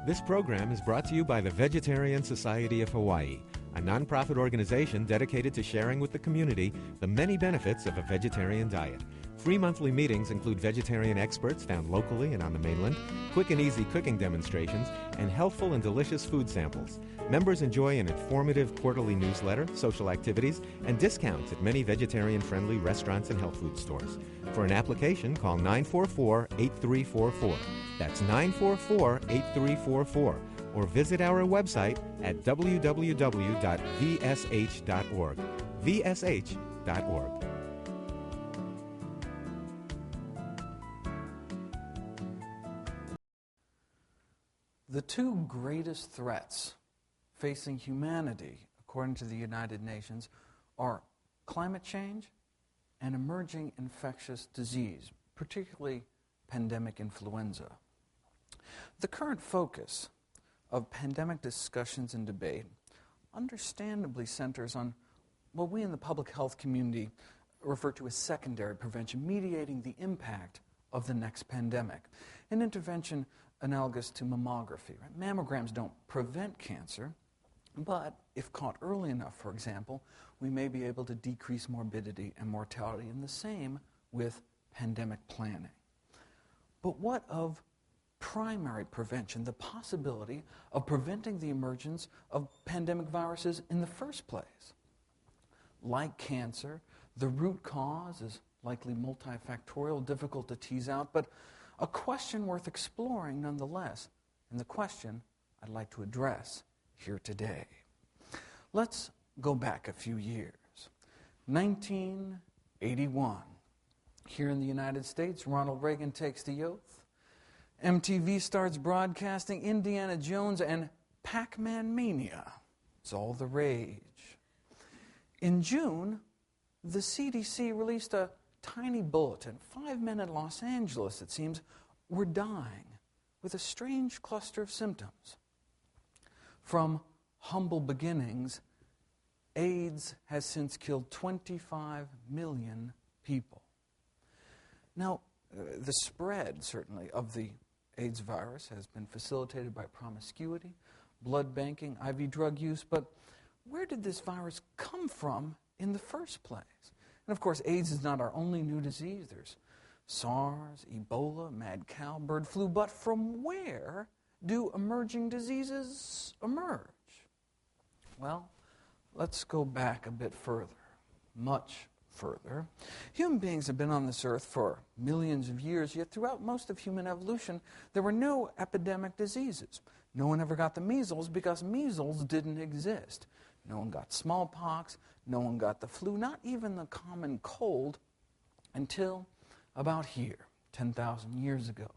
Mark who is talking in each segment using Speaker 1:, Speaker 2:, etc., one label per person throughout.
Speaker 1: This program is brought to you by the Vegetarian Society of Hawaii, a nonprofit organization dedicated to sharing with the community the many benefits of a vegetarian diet. Free monthly meetings include vegetarian experts found locally and on the mainland, quick and easy cooking demonstrations, and healthful and delicious food samples. Members enjoy an informative quarterly newsletter, social activities, and discounts at many vegetarian-friendly restaurants and health food stores. For an application, call 944-8344. That's 944-8344. Or visit our website at www.vsh.org. vsh.org.
Speaker 2: The two greatest threats facing humanity, according to the United Nations, are climate change and emerging infectious disease, particularly pandemic influenza. The current focus of pandemic discussions and debate understandably centers on what we in the public health community refer to as secondary prevention, mediating the impact of the next pandemic. An intervention analogous to mammography. Right? Mammograms don't prevent cancer, but if caught early enough, for example, we may be able to decrease morbidity and mortality, and the same with pandemic planning. But what of primary prevention, the possibility of preventing the emergence of pandemic viruses in the first place? Like cancer, the root cause is likely multifactorial, difficult to tease out, but a question worth exploring nonetheless, and the question I'd like to address here today. Let's go back a few years. 1981. Here in the United States, Ronald Reagan takes the oath. MTV starts broadcasting Indiana Jones and Pac-Man Mania. It's all the rage. In June, the CDC released a tiny bulletin. 5 men in Los Angeles, it seems, were dying with a strange cluster of symptoms. From humble beginnings, AIDS has since killed 25 million people. Now, the spread, certainly, of the AIDS virus has been facilitated by promiscuity, blood banking, IV drug use, but where did this virus come from in the first place? And of course, AIDS is not our only new disease. There's SARS, Ebola, mad cow, bird flu. But from where do emerging diseases emerge? Well, let's go back a bit further, much further. Human beings have been on this earth for millions of years, yet throughout most of human evolution, there were no epidemic diseases. No one ever got the measles because measles didn't exist. No one got smallpox, no one got the flu, not even the common cold, until about here, 10,000 years ago.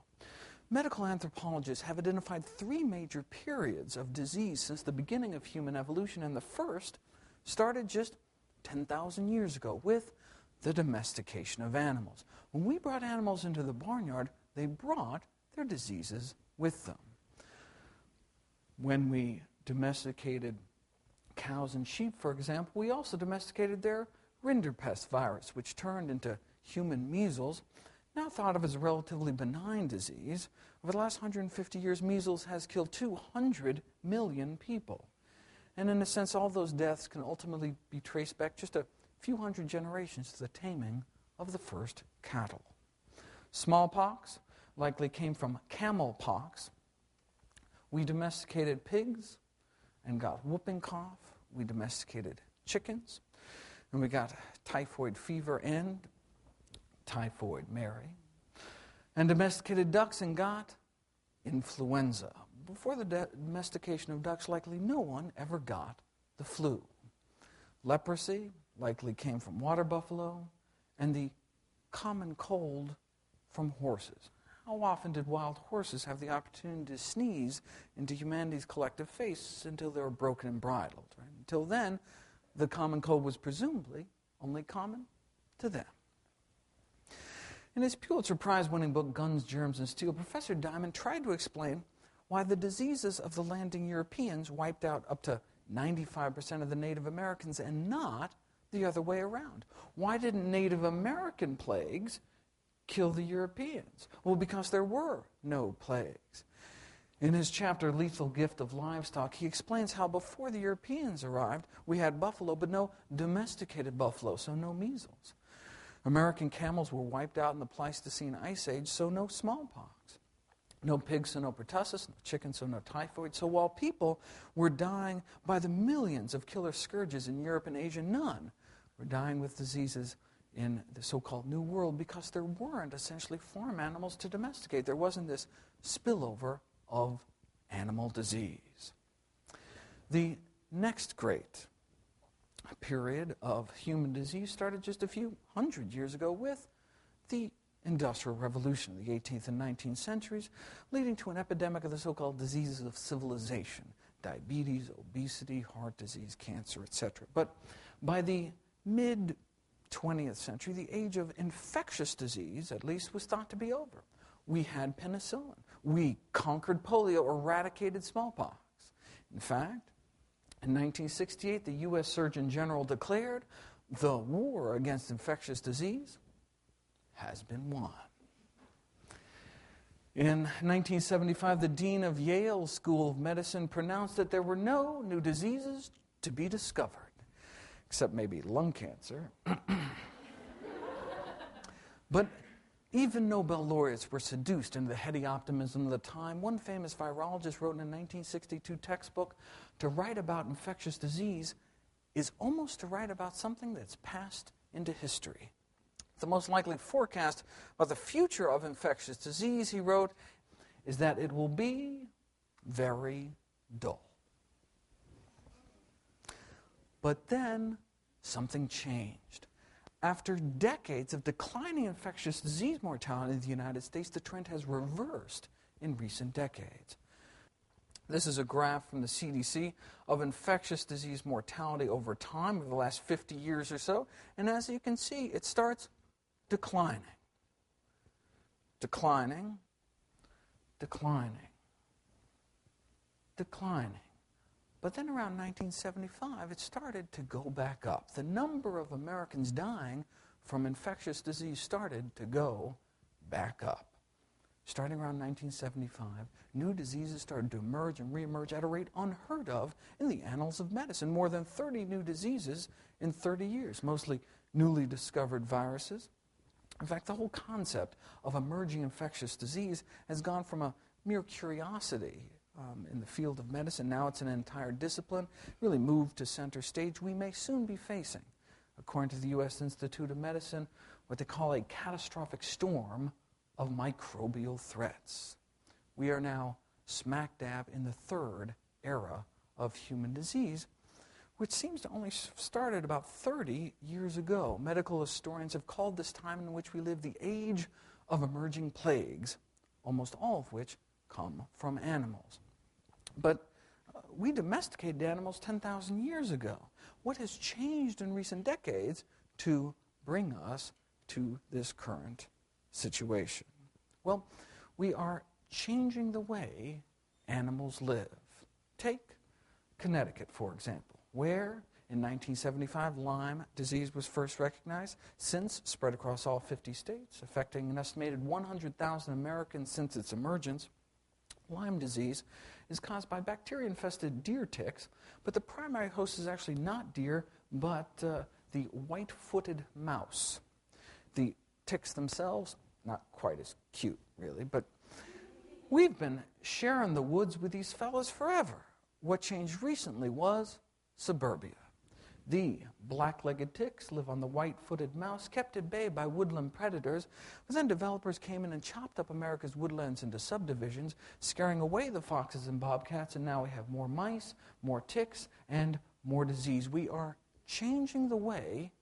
Speaker 2: Medical anthropologists have identified 3 major periods of disease since the beginning of human evolution, and the first started just 10,000 years ago with the domestication of animals. When we brought animals into the barnyard, they brought their diseases with them. When we domesticated cows and sheep, for example, we also domesticated their rinderpest virus, which turned into human measles, now thought of as a relatively benign disease. Over the last 150 years, measles has killed 200 million people. And in a sense, all those deaths can ultimately be traced back just a few hundred generations to the taming of the first cattle. Smallpox likely came from camel pox. We domesticated pigs and got whooping cough. We domesticated chickens, and we got typhoid fever and typhoid Mary, and domesticated ducks and got influenza. Before the domestication of ducks, likely no one ever got the flu. Leprosy likely came from water buffalo, and the common cold from horses. How often did wild horses have the opportunity to sneeze into humanity's collective face until they were broken and bridled? Right? Until then, the common cold was presumably only common to them. In his Pulitzer Prize-winning book, Guns, Germs, and Steel, Professor Diamond tried to explain why the diseases of the landing Europeans wiped out up to 95% of the Native Americans and not the other way around. Why didn't Native American plagues kill the Europeans? Well, because there were no plagues. In his chapter, Lethal Gift of Livestock, he explains how before the Europeans arrived, we had buffalo, but no domesticated buffalo, so no measles. American camels were wiped out in the Pleistocene Ice Age, so no smallpox. No pigs, so no pertussis, no chickens, so no typhoid. So while people were dying by the millions of killer scourges in Europe and Asia, none were dying with diseases in the so-called New World because there weren't essentially farm animals to domesticate. There wasn't this spillover of animal disease. The next great period of human disease started just a few hundred years ago with the Industrial Revolution of the 18th and 19th centuries, leading to an epidemic of the so-called diseases of civilization, diabetes, obesity, heart disease, cancer, etc. But by the mid-20th century, the age of infectious disease, at least, was thought to be over. We had penicillin. We conquered polio, eradicated smallpox. In fact, in 1968, the U.S. Surgeon General declared the war against infectious disease has been won. In 1975, the dean of Yale School of Medicine pronounced that there were no new diseases to be discovered, except maybe lung cancer. But even Nobel laureates were seduced into the heady optimism of the time. One famous virologist wrote in a 1962 textbook, to write about infectious disease is almost to write about something that's passed into history. The most likely forecast about the future of infectious disease, he wrote, is that it will be very dull. But then something changed. After decades of declining infectious disease mortality in the United States, the trend has reversed in recent decades. This is a graph from the CDC of infectious disease mortality over time, over the last 50 years or so. And as you can see, it starts declining, declining, declining, declining. But then around 1975, it started to go back up. The number of Americans dying from infectious disease started to go back up. Starting around 1975, new diseases started to emerge and reemerge at a rate unheard of in the annals of medicine. More than 30 new diseases in 30 years, mostly newly discovered viruses. In fact, the whole concept of emerging infectious disease has gone from a mere curiosity in the field of medicine. Now it's an entire discipline, really moved to center stage. We may soon be facing, according to the U.S. Institute of Medicine, what they call a catastrophic storm of microbial threats. We are now smack dab in the third era of human disease, which seems to only started about 30 years ago. Medical historians have called this time in which we live the age of emerging plagues, almost all of which come from animals. But we domesticated animals 10,000 years ago. What has changed in recent decades to bring us to this current situation? Well, we are changing the way animals live. Take Connecticut, for example, where in 1975 Lyme disease was first recognized, since spread across all 50 states, affecting an estimated 100,000 Americans since its emergence. Lyme disease is caused by bacteria-infested deer ticks, but the primary host is actually not deer, but the white-footed mouse. The ticks themselves, not quite as cute, really, but we've been sharing the woods with these fellas forever. What changed recently was suburbia. The black-legged ticks live on the white-footed mouse, kept at bay by woodland predators, but then developers came in and chopped up America's woodlands into subdivisions, scaring away the foxes and bobcats, and now we have more mice, more ticks, and more disease. We are changing the way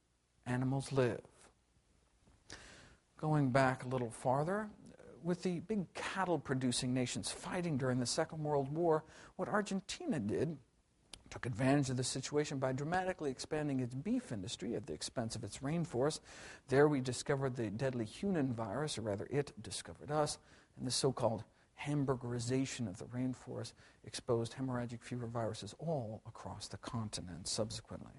Speaker 2: animals live. Going back a little farther, with the big cattle-producing nations fighting during the Second World War, what Argentina did took advantage of the situation by dramatically expanding its beef industry at the expense of its rainforest. There we discovered the deadly Hunan virus, or rather it discovered us, and the so-called hamburgerization of the rainforest exposed hemorrhagic fever viruses all across the continent subsequently.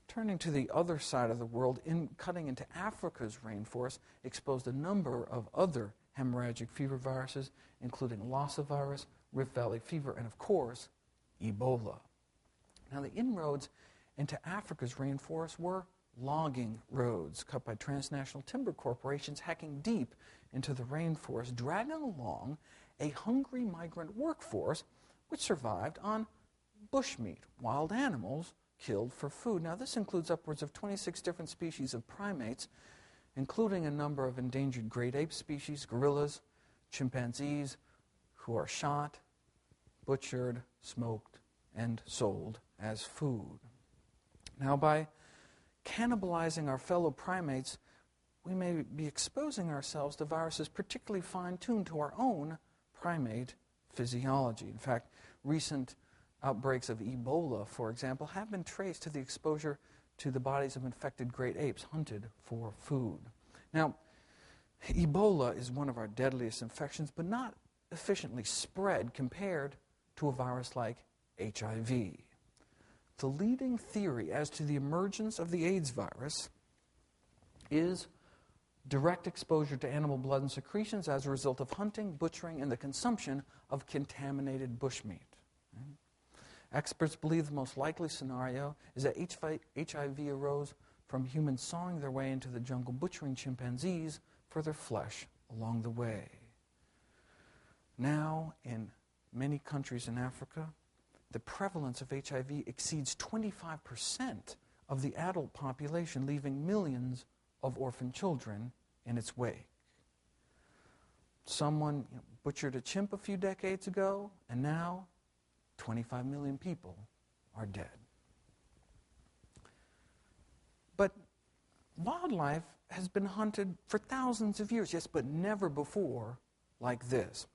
Speaker 2: Turning to the other side of the world, cutting into Africa's rainforest exposed a number of other hemorrhagic fever viruses, including Lassa virus, Rift Valley fever, and of course, Ebola. Now, the inroads into Africa's rainforests were logging roads cut by transnational timber corporations hacking deep into the rainforest, dragging along a hungry migrant workforce which survived on bushmeat, wild animals killed for food. Now, this includes upwards of 26 different species of primates, including a number of endangered great ape species, gorillas, chimpanzees, who are shot, butchered, smoked, and sold as food. Now, by cannibalizing our fellow primates, we may be exposing ourselves to viruses particularly fine-tuned to our own primate physiology. In fact, recent outbreaks of Ebola, for example, have been traced to the exposure to the bodies of infected great apes hunted for food. Now, Ebola is one of our deadliest infections, but not efficiently spread compared to a virus like HIV. The leading theory as to the emergence of the AIDS virus is direct exposure to animal blood and secretions as a result of hunting, butchering, and the consumption of contaminated bushmeat. Experts believe the most likely scenario is that HIV arose from humans sawing their way into the jungle, butchering chimpanzees for their flesh along the way. Now, in many countries in Africa, the prevalence of HIV exceeds 25% of the adult population, leaving millions of orphan children in its wake. Someone butchered a chimp a few decades ago, and now 25 million people are dead. But wildlife has been hunted for thousands of years, yes, but never before like this.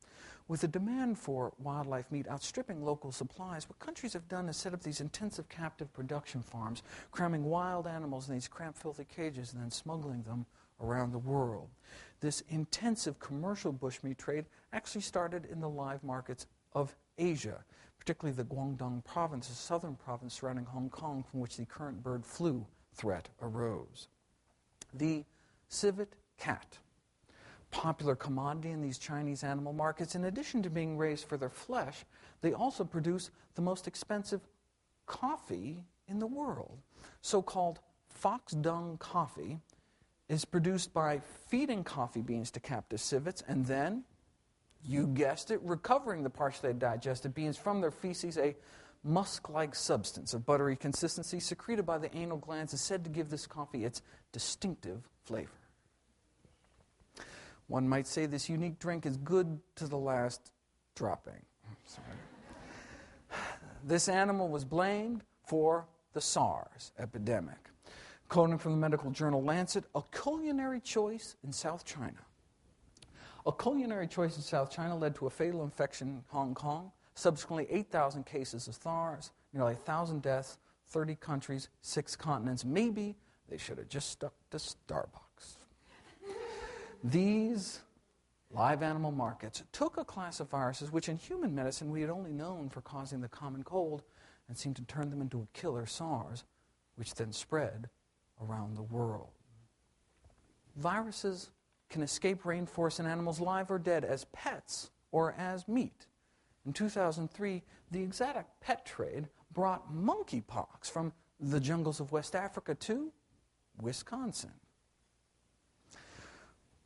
Speaker 2: With the demand for wildlife meat outstripping local supplies, what countries have done is set up these intensive captive production farms, cramming wild animals in these cramped, filthy cages and then smuggling them around the world. This intensive commercial bushmeat trade actually started in the live markets of Asia, particularly the Guangdong province, a southern province surrounding Hong Kong, from which the current bird flu threat arose. The civet cat, popular commodity in these Chinese animal markets, in addition to being raised for their flesh, they also produce the most expensive coffee in the world. So-called fox dung coffee is produced by feeding coffee beans to captive civets and then, you guessed it, recovering the partially digested beans from their feces. A musk-like substance of buttery consistency secreted by the anal glands is said to give this coffee its distinctive flavor. One might say this unique drink is good to the last dropping. This animal was blamed for the SARS epidemic. Quoting from the medical journal Lancet, a culinary choice in South China. A culinary choice in South China led to a fatal infection in Hong Kong, subsequently 8,000 cases of SARS, nearly 1,000 deaths, 30 countries, 6 continents. Maybe they should have just stuck to Starbucks. These live animal markets took a class of viruses which in human medicine we had only known for causing the common cold and seemed to turn them into a killer, SARS, which then spread around the world. Viruses can escape rainforests and animals live or dead as pets or as meat. In 2003, the exotic pet trade brought monkeypox from the jungles of West Africa to Wisconsin.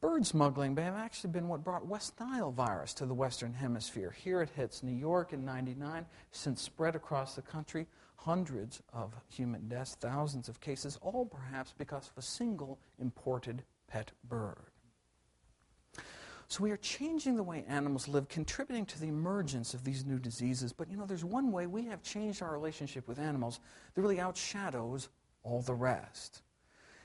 Speaker 2: Bird smuggling may have actually been what brought West Nile virus to the Western Hemisphere. Here it hits New York in '99, since spread across the country, hundreds of human deaths, thousands of cases, all perhaps because of a single imported pet bird. So we are changing the way animals live, contributing to the emergence of these new diseases. But there's one way we have changed our relationship with animals that really outshadows all the rest.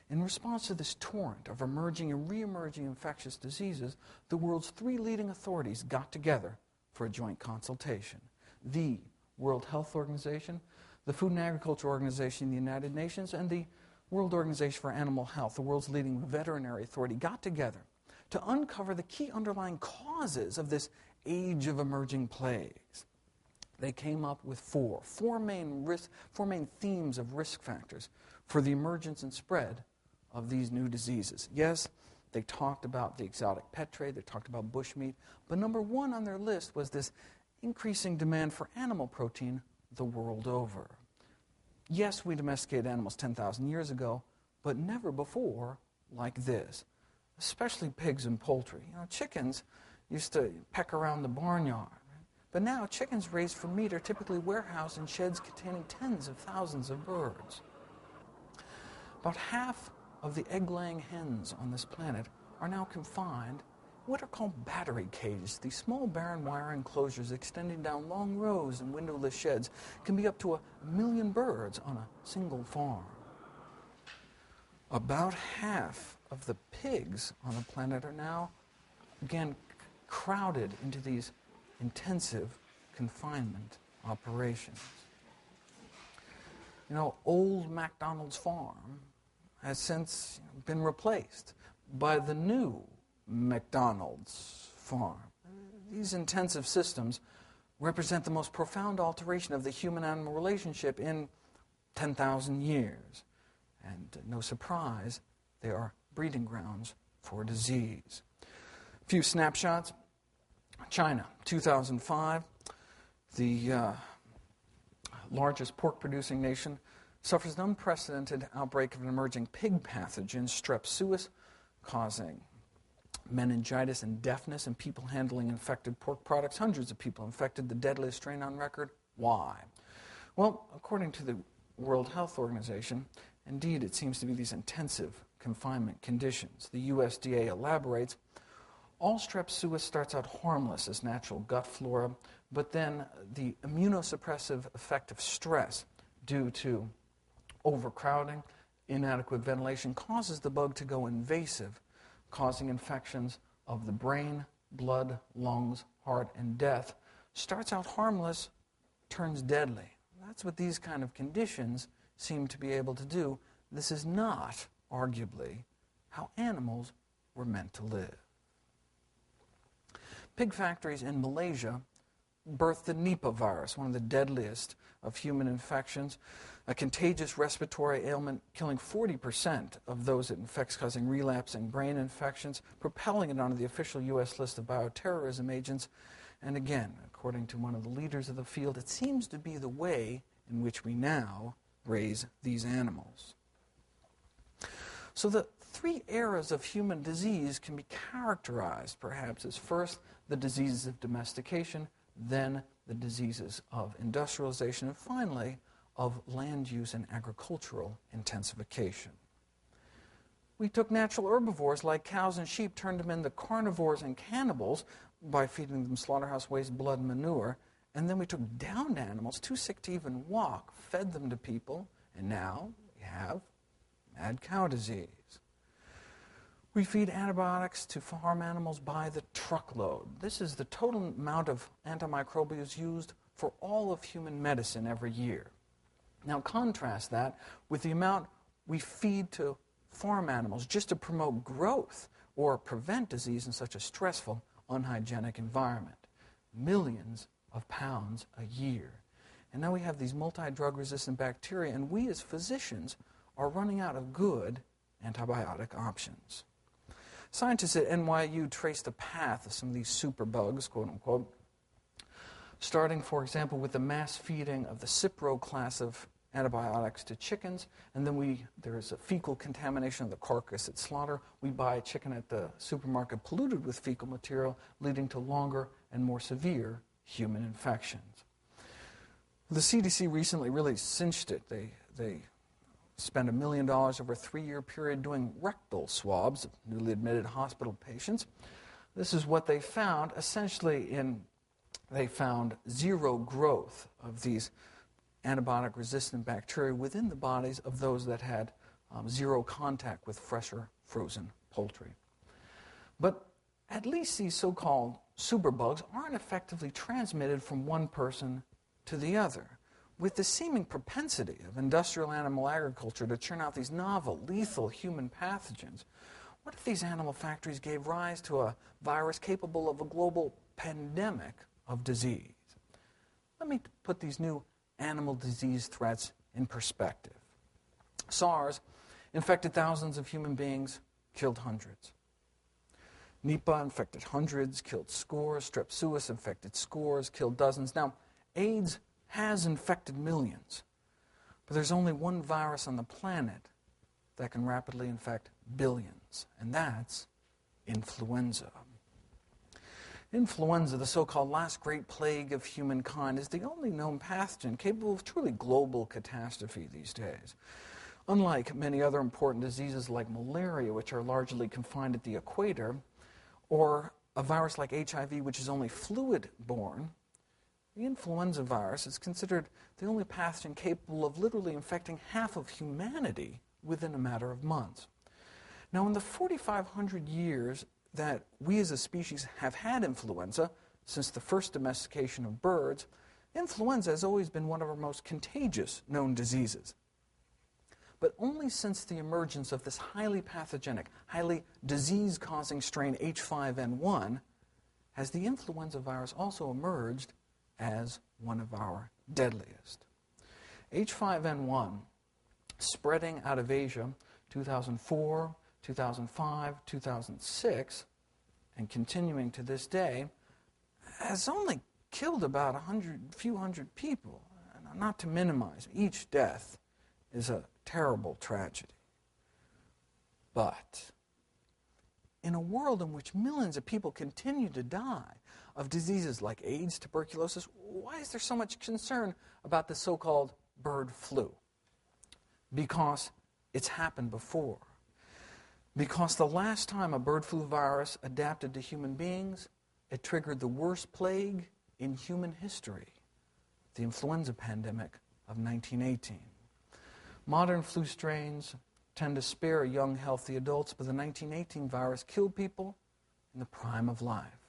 Speaker 2: In response to this torrent of emerging and re-emerging infectious diseases, the world's 3 leading authorities got together for a joint consultation. The World Health Organization, the Food and Agriculture Organization in the United Nations, and the World Organization for Animal Health, the world's leading veterinary authority, got together to uncover the key underlying causes of this age of emerging plagues. They came up with four main themes of risk factors for the emergence and spread of these new diseases. Yes, they talked about the exotic pet trade, they talked about bushmeat, but number 1 on their list was this increasing demand for animal protein the world over. Yes, we domesticated animals 10,000 years ago, but never before like this, especially pigs and poultry. Chickens used to peck around the barnyard, right? But now chickens raised for meat are typically warehoused in sheds containing tens of thousands of birds. About half of the egg-laying hens on this planet are now confined in what are called battery cages. These small barren wire enclosures extending down long rows and windowless sheds can be up to 1 million birds on a single farm. About half of the pigs on the planet are now, again, crowded into these intensive confinement operations. Old McDonald's farm has since been replaced by the new McDonald's farm. These intensive systems represent the most profound alteration of the human-animal relationship in 10,000 years. And no surprise, they are breeding grounds for disease. A few snapshots. China, 2005, the largest pork-producing nation, suffers an unprecedented outbreak of an emerging pig pathogen, strep suis, causing meningitis and deafness in people handling infected pork products. Hundreds of people infected, the deadliest strain on record. Why? Well, according to the World Health Organization, indeed, it seems to be these intensive confinement conditions. The USDA elaborates, all strep suis starts out harmless as natural gut flora, but then the immunosuppressive effect of stress due to overcrowding, inadequate ventilation, causes the bug to go invasive, causing infections of the brain, blood, lungs, heart, and death. Starts out harmless, turns deadly. That's what these kind of conditions seem to be able to do. This is not, arguably, how animals were meant to live. Pig factories in Malaysia birthed the Nipah virus, one of the deadliest of human infections, a contagious respiratory ailment killing 40% of those it infects, causing relapsing brain infections, propelling it onto the official U.S. list of bioterrorism agents. And again, according to one of the leaders of the field, it seems to be the way in which we now raise these animals. So the three eras of human disease can be characterized, perhaps, as first the diseases of domestication, then the diseases of industrialization, and finally of land use and agricultural intensification. We took natural herbivores like cows and sheep, turned them into carnivores and cannibals by feeding them slaughterhouse waste, blood, and manure, and then we took downed animals, too sick to even walk, fed them to people, and now we have mad cow disease. We feed antibiotics to farm animals by the truckload. This is the total amount of antimicrobials used for all of human medicine every year. Now contrast that with the amount we feed to farm animals just to promote growth or prevent disease in such a stressful, unhygienic environment. Millions of pounds a year. And now we have these multi-drug resistant bacteria, and we as physicians are running out of good antibiotic options. Scientists at NYU traced the path of some of these superbugs, quote unquote, starting, for example, with the mass feeding of the Cipro class of antibiotics to chickens, and then there is a fecal contamination of the carcass at slaughter. We buy a chicken at the supermarket polluted with fecal material, leading to longer and more severe human infections. The CDC recently really cinched it. They spent $1 million over a 3-year period doing rectal swabs of newly admitted hospital patients. This is what they found. Essentially, they found zero growth of these antibiotic-resistant bacteria within the bodies of those that had zero contact with fresh or frozen poultry. But at least these so-called superbugs aren't effectively transmitted from one person to the other. With the seeming propensity of industrial animal agriculture to churn out these novel, lethal human pathogens, what if these animal factories gave rise to a virus capable of a global pandemic of disease? Let me put these new animal disease threats in perspective. SARS infected thousands of human beings, killed hundreds. Nipah infected hundreds, killed scores. Strep suis infected scores, killed dozens. Now, AIDS has infected millions, but there's only one virus on the planet that can rapidly infect billions, and that's influenza. Influenza, the so-called last great plague of humankind, is the only known pathogen capable of truly global catastrophe these days. Unlike many other important diseases like malaria, which are largely confined at the equator, or a virus like HIV, which is only fluid-borne, the influenza virus is considered the only pathogen capable of literally infecting half of humanity within a matter of months. Now, in the 4,500 years that we as a species have had influenza, since the first domestication of birds, influenza has always been one of our most contagious known diseases. But only since the emergence of this highly pathogenic, highly disease-causing strain H5N1 has the influenza virus also emerged as one of our deadliest. H5N1, spreading out of Asia 2004, 2005, 2006, and continuing to this day, has only killed about a few hundred people. Not to minimize, each death is a terrible tragedy. But in a world in which millions of people continue to die of diseases like AIDS, tuberculosis, why is there so much concern about the so-called bird flu? Because it's happened before. Because the last time a bird flu virus adapted to human beings, it triggered the worst plague in human history, the influenza pandemic of 1918. Modern flu strains tend to spare young, healthy adults, but the 1918 virus killed people in the prime of life.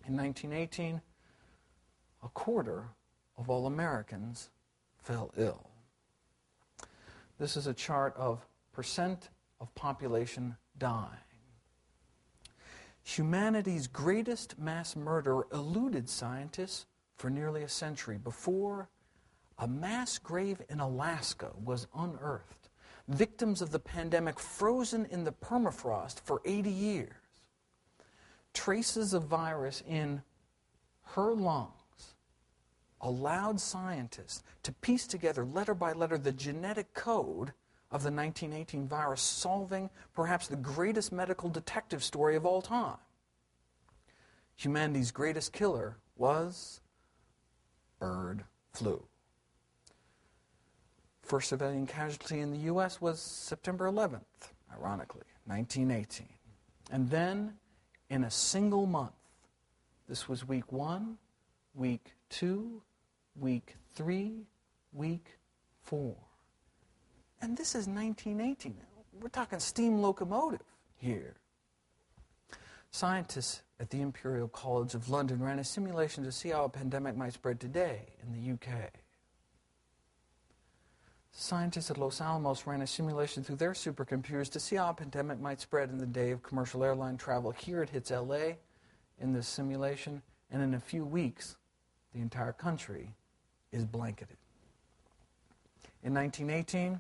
Speaker 2: In 1918, a quarter of all Americans fell ill. This is a chart of percent of population dying. Humanity's greatest mass murderer eluded scientists for nearly a century before a mass grave in Alaska was unearthed. Victims of the pandemic frozen in the permafrost for 80 years. Traces of virus in her lungs allowed scientists to piece together letter by letter the genetic code of the 1918 virus, solving perhaps the greatest medical detective story of all time. Humanity's greatest killer was bird flu. First civilian casualty in the U.S. was September 11th, ironically, 1918. And then, in a single month, this was week 1, week 2, week 3, week 4. And this is 1918. We're talking steam locomotive here. Scientists at the Imperial College of London ran a simulation to see how a pandemic might spread today in the UK. Scientists at Los Alamos ran a simulation through their supercomputers to see how a pandemic might spread in the day of commercial airline travel. Here it hits LA in this simulation, and in a few weeks, the entire country is blanketed. In 1918,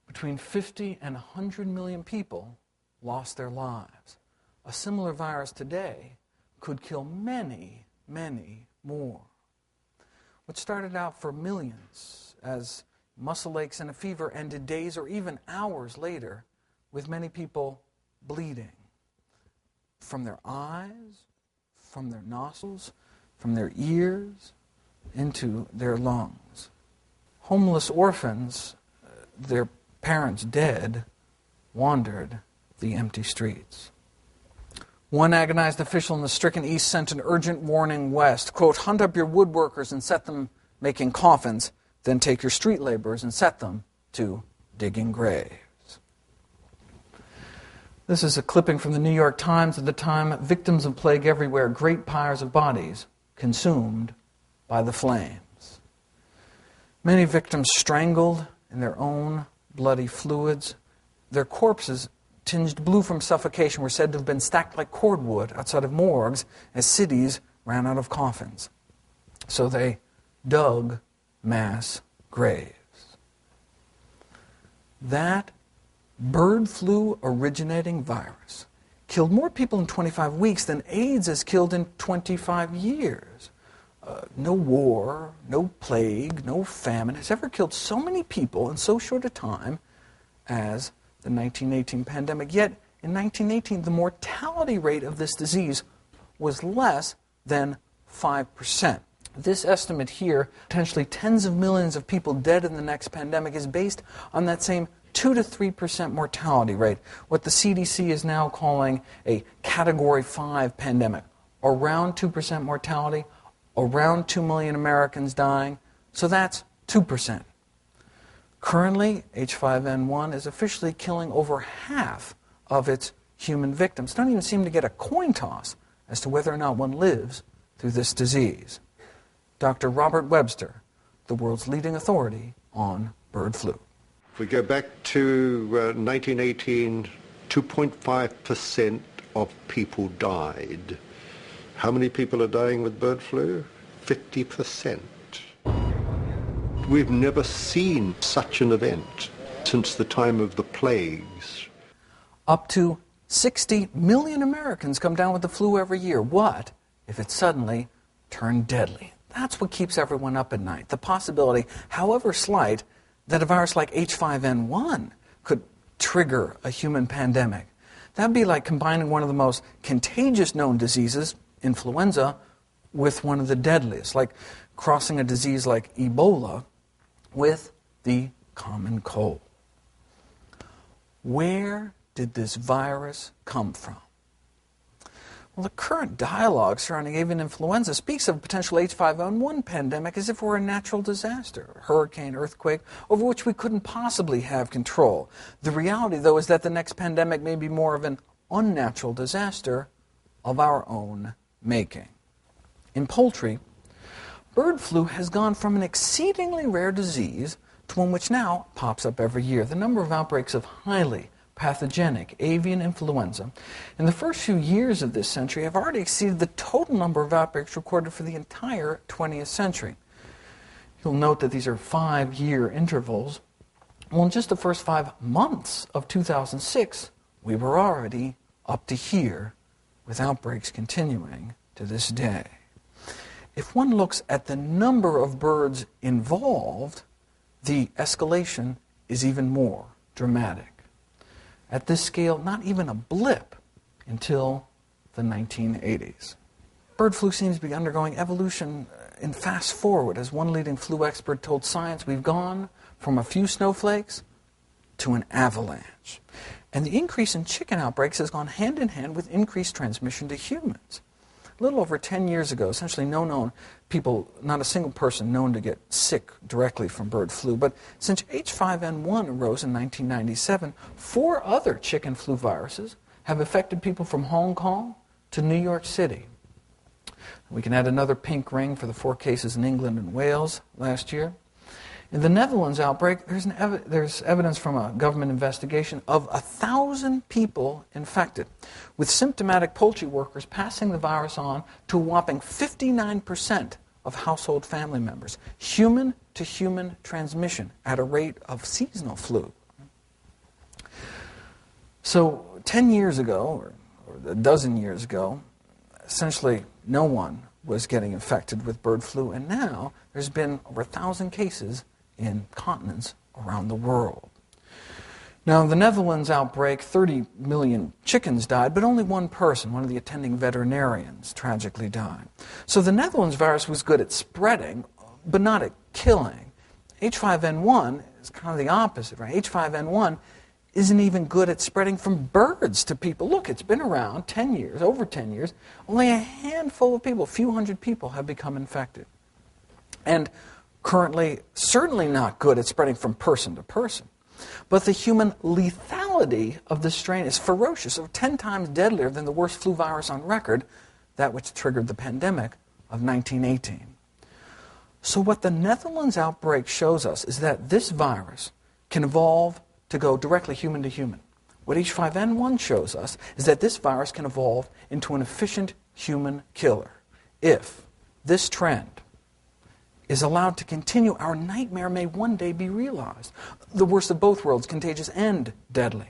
Speaker 2: between 50 and 100 million people lost their lives. A similar virus today could kill many, many more. What started out for millions as muscle aches and a fever ended days or even hours later, with many people bleeding from their eyes, from their nostrils, from their ears, into their lungs. Homeless orphans, their parents dead, wandered the empty streets. One agonized official in the stricken East sent an urgent warning west, quote, "Hunt up your woodworkers and set them making coffins, then take your street laborers and set them to digging graves." This is a clipping from the New York Times at the time. Victims of plague everywhere, great pyres of bodies consumed by the flames. Many victims strangled in their own bloody fluids. Their corpses, tinged blue from suffocation, were said to have been stacked like cordwood outside of morgues as cities ran out of coffins. So they dug mass graves. That bird flu originating virus killed more people in 25 weeks than AIDS has killed in 25 years. No war, no plague, no famine has ever killed so many people in so short a time as the 1918 pandemic. Yet, in 1918, the mortality rate of this disease was less than 5%. This estimate here, potentially tens of millions of people dead in the next pandemic, is based on that same 2 to 3% mortality rate, what the CDC is now calling a Category 5 pandemic. Around 2% mortality, around 2 million Americans dying, so that's 2%. Currently, H5N1 is officially killing over half of its human victims. Don't even seem to get a coin toss as to whether or not one lives through this disease. Dr. Robert Webster, the world's leading authority on bird flu.
Speaker 3: If we go back to 1918, 2.5% of people died. How many people are dying with bird flu? 50%. We've never seen such an event since the time of the plagues.
Speaker 2: Up to 60 million Americans come down with the flu every year. What if it suddenly turned deadly? That's what keeps everyone up at night. The possibility, however slight, that a virus like H5N1 could trigger a human pandemic. That would be like combining one of the most contagious known diseases, influenza, with one of the deadliest, like crossing a disease like Ebola with the common cold. Where did this virus come from? Well, the current dialogue surrounding avian influenza speaks of a potential H5N1 pandemic as if it were a natural disaster, a hurricane, earthquake, over which we couldn't possibly have control. The reality, though, is that the next pandemic may be more of an unnatural disaster of our own making. In poultry, bird flu has gone from an exceedingly rare disease to one which now pops up every year. The number of outbreaks of highly pathogenic avian influenza in the first few years of this century have already exceeded the total number of outbreaks recorded for the entire 20th century. You'll note that these are 5-year intervals. Well, in just the first 5 months of 2006, we were already up to here, with outbreaks continuing to this day. If one looks at the number of birds involved, the escalation is even more dramatic. At this scale, not even a blip until the 1980s. Bird flu seems to be undergoing evolution in fast forward. As one leading flu expert told Science, we've gone from a few snowflakes to an avalanche. And the increase in chicken outbreaks has gone hand in hand with increased transmission to humans. A little over 10 years ago, essentially no known people, not a single person known to get sick directly from bird flu. But since H5N1 arose in 1997, 4 other chicken flu viruses have affected people from Hong Kong to New York City. We can add another pink ring for the 4 cases in England and Wales last year. In the Netherlands outbreak, there's evidence from a government investigation of 1,000 people infected, with symptomatic poultry workers passing the virus on to a whopping 59% of household family members. Human-to-human transmission at a rate of seasonal flu. So 10 years ago, or a dozen years ago, essentially no one was getting infected with bird flu, and now there's been over 1,000 cases in continents around the world. Now, in the Netherlands outbreak, 30 million chickens died, but only one person, one of the attending veterinarians, tragically died. So the Netherlands virus was good at spreading, but not at killing. H5N1 is kind of the opposite, right? H5N1 isn't even good at spreading from birds to people. Look, it's been around 10 years, over 10 years. Only a handful of people, a few hundred people, have become infected. And currently, certainly not good at spreading from person to person. But the human lethality of this strain is ferocious, over 10 times deadlier than the worst flu virus on record, that which triggered the pandemic of 1918. So what the Netherlands outbreak shows us is that this virus can evolve to go directly human to human. What H5N1 shows us is that this virus can evolve into an efficient human killer. If this trend is allowed to continue, our nightmare may one day be realized. The worst of both worlds, contagious and deadly.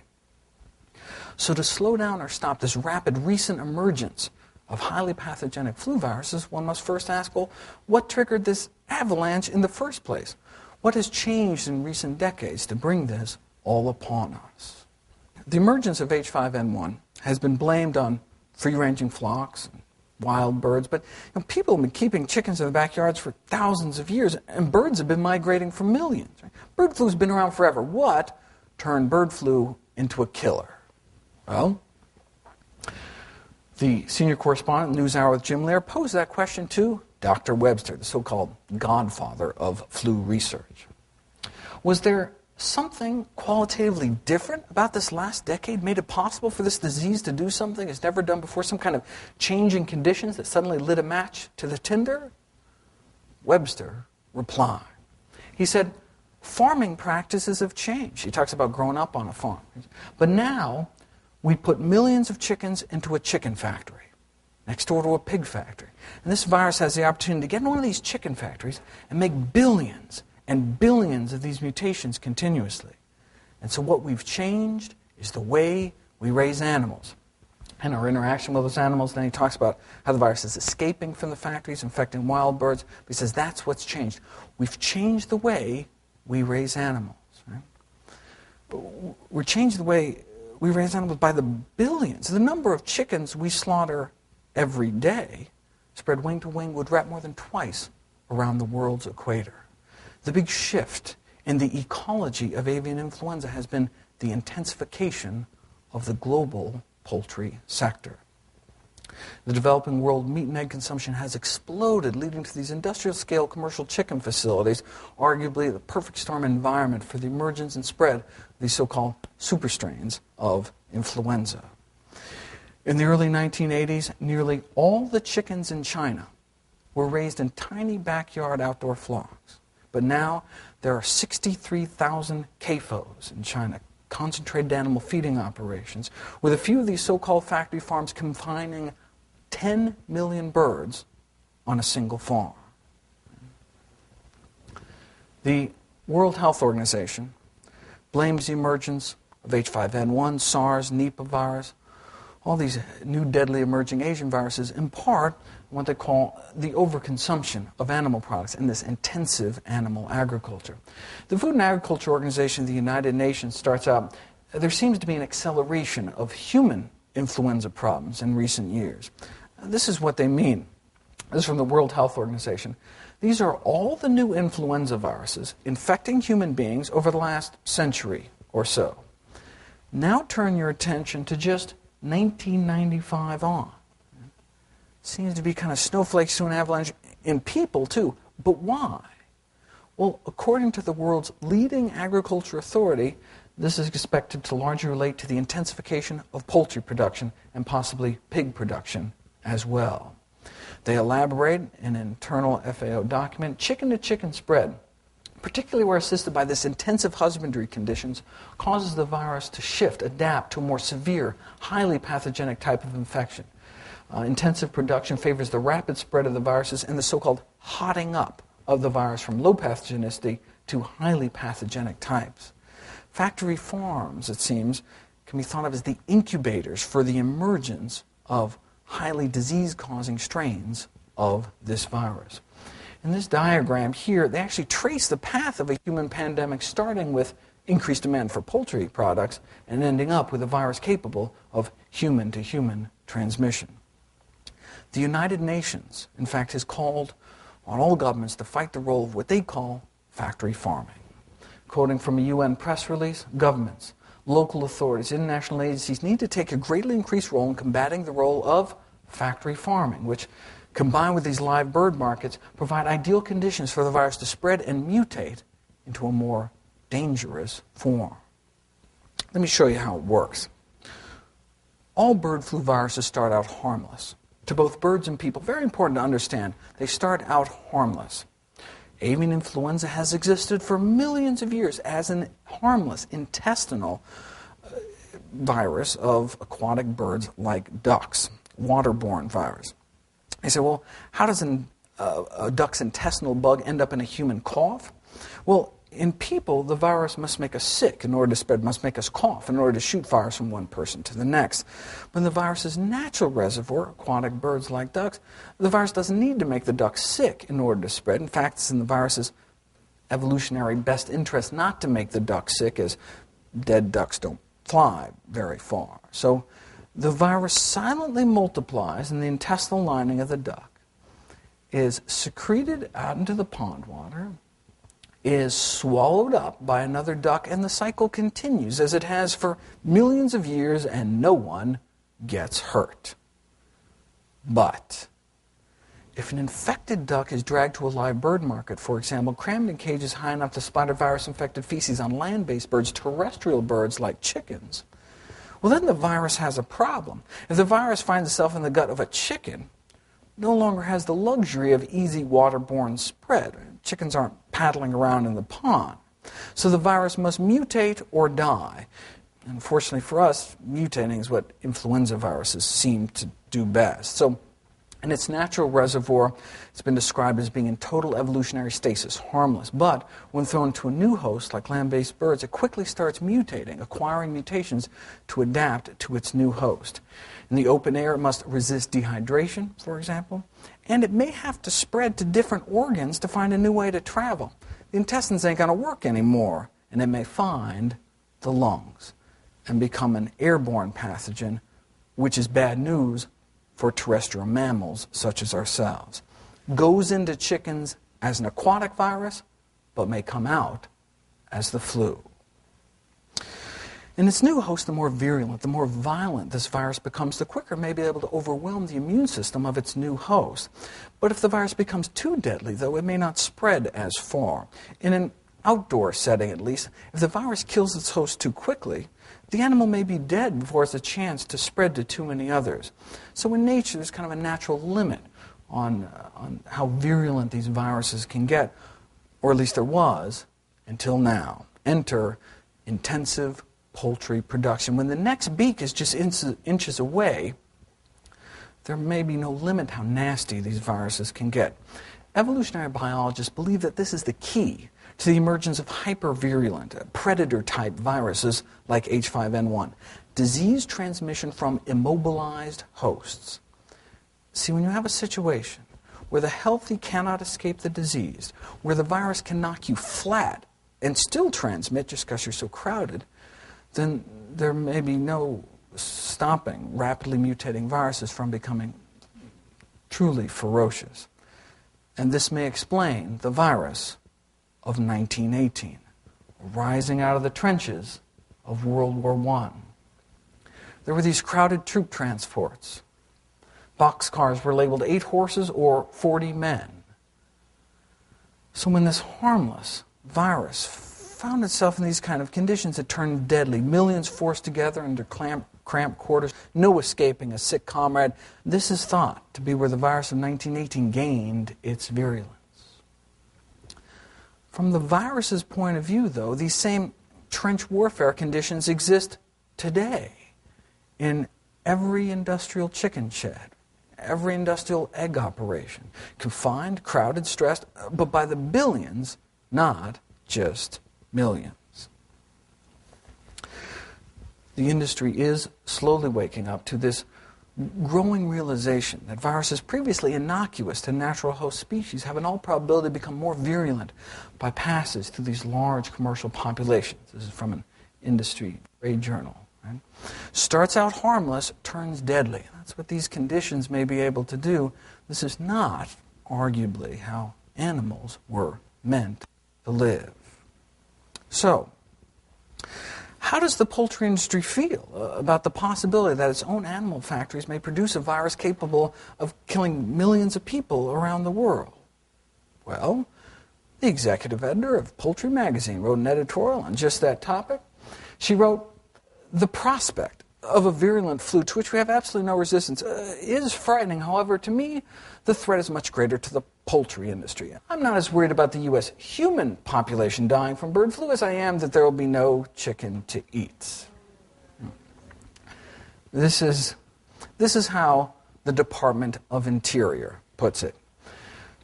Speaker 2: So to slow down or stop this rapid recent emergence of highly pathogenic flu viruses, one must first ask, well, what triggered this avalanche in the first place? What has changed in recent decades to bring this all upon us? The emergence of H5N1 has been blamed on free-ranging flocks and wild birds, but people have been keeping chickens in the backyards for thousands of years, and birds have been migrating for millions. Right? Bird flu's been around forever. What turned bird flu into a killer? Well, the senior correspondent, NewsHour with Jim Lehrer, posed that question to Dr. Webster, the so-called godfather of flu research. Was there something qualitatively different about this last decade made it possible for this disease to do something it's never done before, some kind of change in conditions that suddenly lit a match to the tinder? Webster replied. He said, farming practices have changed. He talks about growing up on a farm. But now, we put millions of chickens into a chicken factory, next door to a pig factory. And this virus has the opportunity to get in one of these chicken factories and make billions and billions of these mutations continuously. And so what we've changed is the way we raise animals and our interaction with those animals. Then he talks about how the virus is escaping from the factories, infecting wild birds. But he says that's what's changed. We've changed the way we raise animals. Right? But we're changing the way we raise animals by the billions. The number of chickens we slaughter every day, spread wing to wing, would wrap more than twice around the world's equator. The big shift in the ecology of avian influenza has been the intensification of the global poultry sector. The developing world meat and egg consumption has exploded, leading to these industrial-scale commercial chicken facilities, arguably the perfect storm environment for the emergence and spread of these so-called super strains of influenza. In the early 1980s, nearly all the chickens in China were raised in tiny backyard outdoor flocks. But now there are 63,000 CAFOs in China, concentrated animal feeding operations, with a few of these so-called factory farms confining 10 million birds on a single farm. The World Health Organization blames the emergence of H5N1, SARS, Nipah virus, all these new deadly emerging Asian viruses, in part on what they call the overconsumption of animal products in this intensive animal agriculture. The Food and Agriculture Organization of the United Nations starts out, there seems to be an acceleration of human influenza problems in recent years. This is what they mean. This is from the World Health Organization. These are all the new influenza viruses infecting human beings over the last century or so. Now turn your attention to just 1995 on. Seems to be kind of snowflakes to an avalanche in people too. But why? Well, according to the world's leading agriculture authority, this is expected to largely relate to the intensification of poultry production and possibly pig production as well. They elaborate in an internal FAO document, chicken-to-chicken spread, particularly where assisted by this intensive husbandry conditions, causes the virus to shift, adapt to a more severe, highly pathogenic type of infection. Intensive production favors the rapid spread of the viruses and the so-called hotting up of the virus from low pathogenicity to highly pathogenic types. Factory farms, it seems, can be thought of as the incubators for the emergence of highly disease-causing strains of this virus. In this diagram here, they actually trace the path of a human pandemic, starting with increased demand for poultry products and ending up with a virus capable of human-to-human transmission. The United Nations, in fact, has called on all governments to fight the role of what they call factory farming. Quoting from a UN press release, governments, local authorities, international agencies need to take a greatly increased role in combating the role of factory farming, which, combined with these live bird markets, provide ideal conditions for the virus to spread and mutate into a more dangerous form. Let me show you how it works. All bird flu viruses start out harmless. To both birds and people, very important to understand, they start out harmless. Avian influenza has existed for millions of years as an harmless intestinal virus of aquatic birds like ducks, waterborne virus. They say, well, how does a duck's intestinal bug end up in a human cough? Well, in people, the virus must make us sick in order to spread, must make us cough in order to shoot virus from one person to the next. But in the virus's natural reservoir, aquatic birds like ducks, the virus doesn't need to make the duck sick in order to spread. In fact, it's in the virus's evolutionary best interest not to make the duck sick, as dead ducks don't fly very far. So the virus silently multiplies in the intestinal lining of the duck, is secreted out into the pond water, is swallowed up by another duck, and the cycle continues as it has for millions of years, and no one gets hurt. But if an infected duck is dragged to a live bird market, for example, crammed in cages high enough to splatter virus-infected feces on land-based birds, terrestrial birds like chickens, well, then the virus has a problem. If the virus finds itself in the gut of a chicken, no longer has the luxury of easy waterborne spread. Chickens aren't paddling around in the pond. So the virus must mutate or die. Unfortunately for us, mutating is what influenza viruses seem to do best. So in its natural reservoir, it's been described as being in total evolutionary stasis, harmless. But when thrown to a new host, like land-based birds, it quickly starts mutating, acquiring mutations to adapt to its new host. In the open air, it must resist dehydration, for example, and it may have to spread to different organs to find a new way to travel. The intestines ain't going to work anymore, and it may find the lungs and become an airborne pathogen, which is bad news for terrestrial mammals such as ourselves. Goes into chickens as an aquatic virus, but may come out as the flu. In its new host, the more virulent, the more violent this virus becomes, the quicker it may be able to overwhelm the immune system of its new host. But if the virus becomes too deadly, though, it may not spread as far. In an outdoor setting, at least, if the virus kills its host too quickly, the animal may be dead before it has a chance to spread to too many others. So in nature, there's kind of a natural limit on how virulent these viruses can get, or at least there was until now. Enter intensive poultry production. When the next beak is just inches away, there may be no limit how nasty these viruses can get. Evolutionary biologists believe that this is the key to the emergence of hypervirulent, predator-type viruses like H5N1, disease transmission from immobilized hosts. See, when you have a situation where the healthy cannot escape the diseased, where the virus can knock you flat and still transmit just because you're so crowded, then there may be no stopping rapidly mutating viruses from becoming truly ferocious. And this may explain the virus of 1918, rising out of the trenches of World War I. There were these crowded troop transports. Boxcars were labeled 8 horses or 40 men. So when this harmless virus found itself in these kind of conditions, it turned deadly. Millions forced together under cramped quarters, no escaping a sick comrade. This is thought to be where the virus of 1918 gained its virulence. From the virus's point of view, though, these same trench warfare conditions exist today in every industrial chicken shed, every industrial egg operation. Confined, crowded, stressed, but by the billions, not just millions. The industry is slowly waking up to this growing realization that viruses previously innocuous to natural host species have in all probability become more virulent by passage through these large commercial populations. This is from an industry trade journal. Right? Starts out harmless, turns deadly. That's what these conditions may be able to do. This is not, arguably, how animals were meant to live. So, how does the poultry industry feel about the possibility that its own animal factories may produce a virus capable of killing millions of people around the world? Well, the executive editor of Poultry Magazine wrote an editorial on just that topic. She wrote, "The prospect of a virulent flu to which we have absolutely no resistance is frightening. However, to me, the threat is much greater to the poultry industry. I'm not as worried about the U.S. human population dying from bird flu as I am that there will be no chicken to eat." This is how the Department of Interior puts it.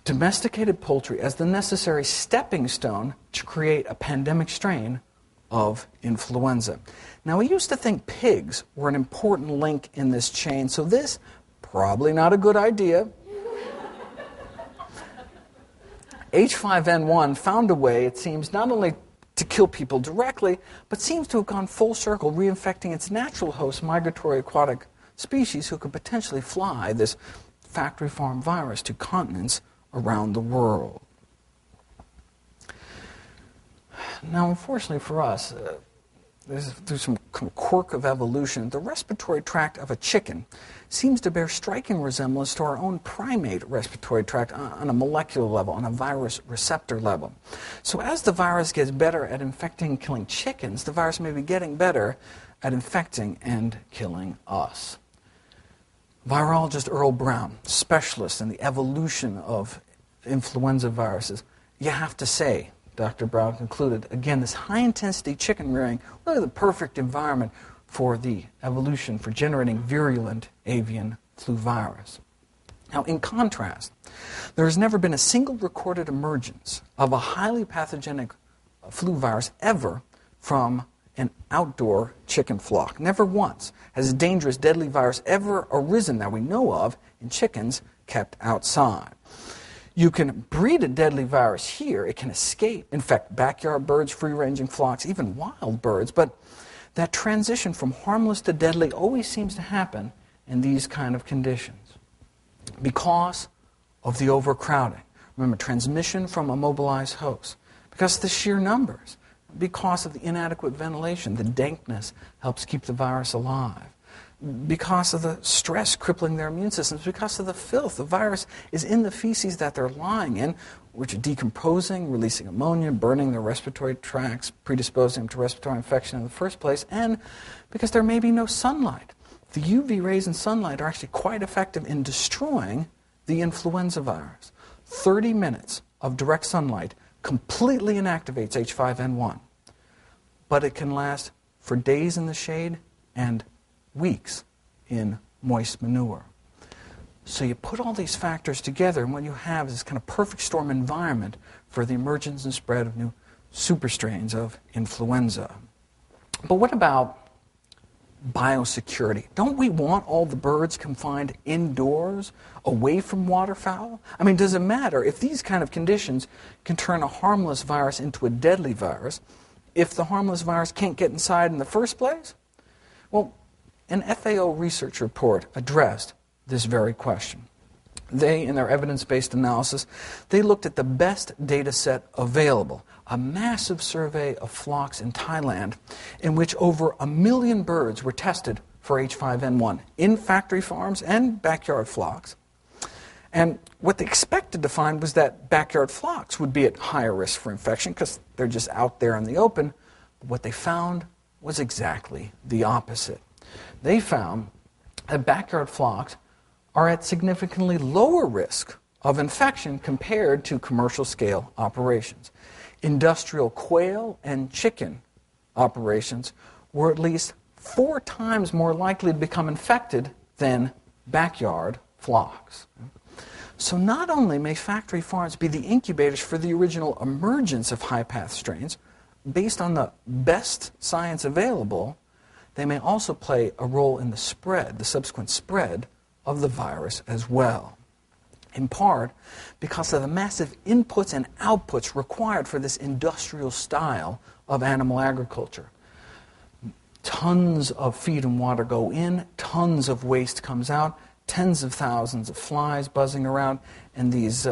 Speaker 2: domesticated poultry as the necessary stepping stone to create a pandemic strain of influenza. Now, we used to think pigs were an important link in this chain, so this, probably not a good idea. H5N1 found a way, it seems, not only to kill people directly, but seems to have gone full circle, reinfecting its natural host, migratory aquatic species, who could potentially fly this factory farm virus to continents around the world. Now, unfortunately for us, through some quirk of evolution, the respiratory tract of a chicken seems to bear striking resemblance to our own primate respiratory tract on a molecular level, on a virus receptor level. So as the virus gets better at infecting and killing chickens, the virus may be getting better at infecting and killing us. Virologist Earl Brown, specialist in the evolution of influenza viruses, you have to say, Dr. Brown concluded, again, this high-intensity chicken rearing, really the perfect environment for the evolution, for generating virulent avian flu virus. Now, in contrast, there has never been a single recorded emergence of a highly pathogenic flu virus ever from an outdoor chicken flock. Never once has a dangerous, deadly virus ever arisen that we know of in chickens kept outside. You can breed a deadly virus here. It can escape, infect backyard birds, free-ranging flocks, even wild birds. But that transition from harmless to deadly always seems to happen in these kind of conditions because of the overcrowding. Remember, transmission from a mobilized host. Because of the sheer numbers. Because of the inadequate ventilation. The dankness helps keep the virus alive. Because of the stress crippling their immune systems, because of the filth. The virus is in the feces that they're lying in, which are decomposing, releasing ammonia, burning their respiratory tracts, predisposing them to respiratory infection in the first place, and because there may be no sunlight. The UV rays in sunlight are actually quite effective in destroying the influenza virus. 30 minutes of direct sunlight completely inactivates H5N1, but it can last for days in the shade and weeks in moist manure. So you put all these factors together, and what you have is this kind of perfect storm environment for the emergence and spread of new super strains of influenza. But what about biosecurity? Don't we want all the birds confined indoors, away from waterfowl? I mean, does it matter if these kind of conditions can turn a harmless virus into a deadly virus if the harmless virus can't get inside in the first place? Well, an FAO research report addressed this very question. They, in their evidence-based analysis, they looked at the best data set available, a massive survey of flocks in Thailand in which over 1 million birds were tested for H5N1 in factory farms and backyard flocks. And what they expected to find was that backyard flocks would be at higher risk for infection because they're just out there in the open. But what they found was exactly the opposite. They found that backyard flocks are at significantly lower risk of infection compared to commercial-scale operations. Industrial quail and chicken operations were at least 4 times more likely to become infected than backyard flocks. So not only may factory farms be the incubators for the original emergence of high-path strains, based on the best science available, they may also play a role in the spread, the subsequent spread of the virus as well. In part because of the massive inputs and outputs required for this industrial style of animal agriculture. Tons of feed and water go in, tons of waste comes out, tens of thousands of flies buzzing around, and these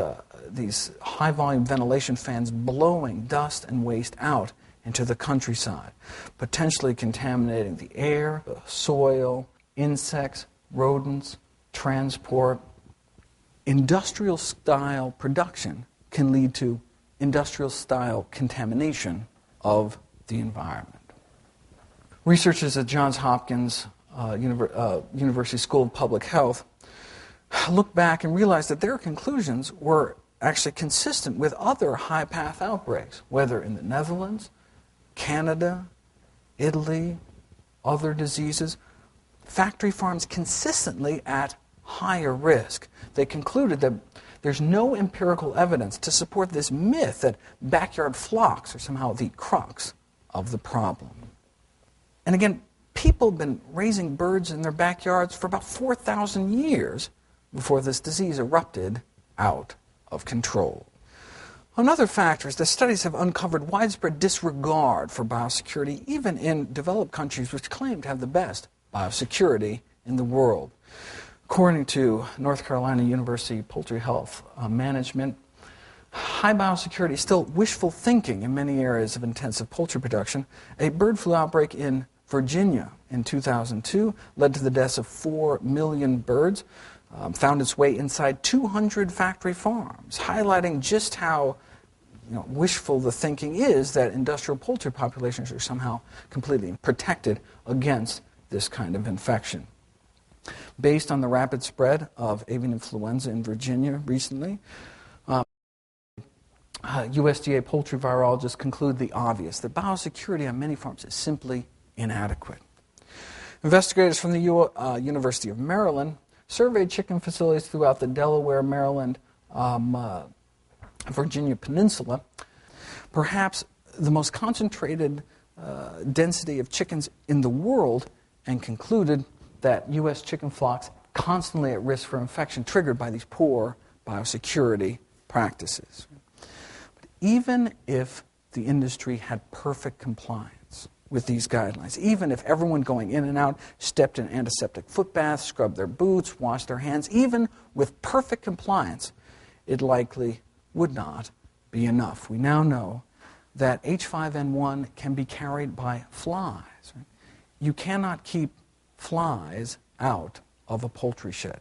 Speaker 2: high-volume ventilation fans blowing dust and waste out into the countryside, potentially contaminating the air, the soil, insects, rodents, transport. Industrial-style production can lead to industrial-style contamination of the environment. Researchers at Johns Hopkins University School of Public Health looked back and realized that their conclusions were actually consistent with other high-path outbreaks, whether in the Netherlands, Canada, Italy, other diseases. Factory farms consistently at higher risk. They concluded that There's no empirical evidence to support this myth that backyard flocks are somehow the crux of the problem. And again, people have been raising birds in their backyards for about 4,000 years before this disease erupted out of control. Another factor is that studies have uncovered widespread disregard for biosecurity, even in developed countries which claim to have the best biosecurity in the world. According to North Carolina University Poultry Health Management, high biosecurity is still wishful thinking in many areas of intensive poultry production. A bird flu outbreak in Virginia in 2002 led to the deaths of 4 million birds, found its way inside 200 factory farms, highlighting just how wishful the thinking is that industrial poultry populations are somehow completely protected against this kind of infection. Based on the rapid spread of avian influenza in Virginia recently, USDA poultry virologists conclude the obvious, that biosecurity on many farms is simply inadequate. Investigators from the University of Maryland surveyed chicken facilities throughout the Delaware, Maryland, Virginia Peninsula, perhaps the most concentrated density of chickens in the world, and concluded that U.S. chicken flocks constantly at risk for infection triggered by these poor biosecurity practices. But even if the industry had perfect compliance with these guidelines, even if everyone going in and out stepped in antiseptic foot baths, scrubbed their boots, washed their hands, even with perfect compliance, it likely would not be enough. We now know that H5N1 can be carried by flies. Right? You cannot keep flies out of a poultry shed.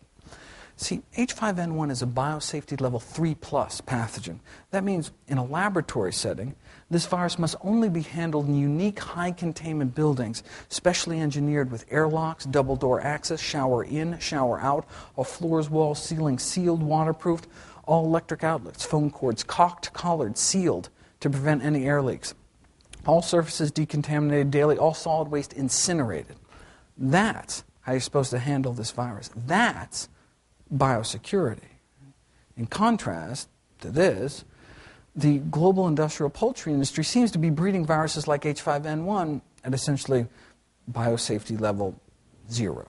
Speaker 2: See, H5N1 is a biosafety level 3+ pathogen. That means in a laboratory setting, this virus must only be handled in unique high containment buildings, specially engineered with airlocks, double door access, shower in, shower out, all floors, walls, ceilings sealed, waterproofed, all electric outlets, phone cords caulked, collared, sealed to prevent any air leaks. All surfaces decontaminated daily, all solid waste incinerated. That's how you're supposed to handle this virus. That's biosecurity. In contrast to this, the global industrial poultry industry seems to be breeding viruses like H5N1 at essentially biosafety level 0.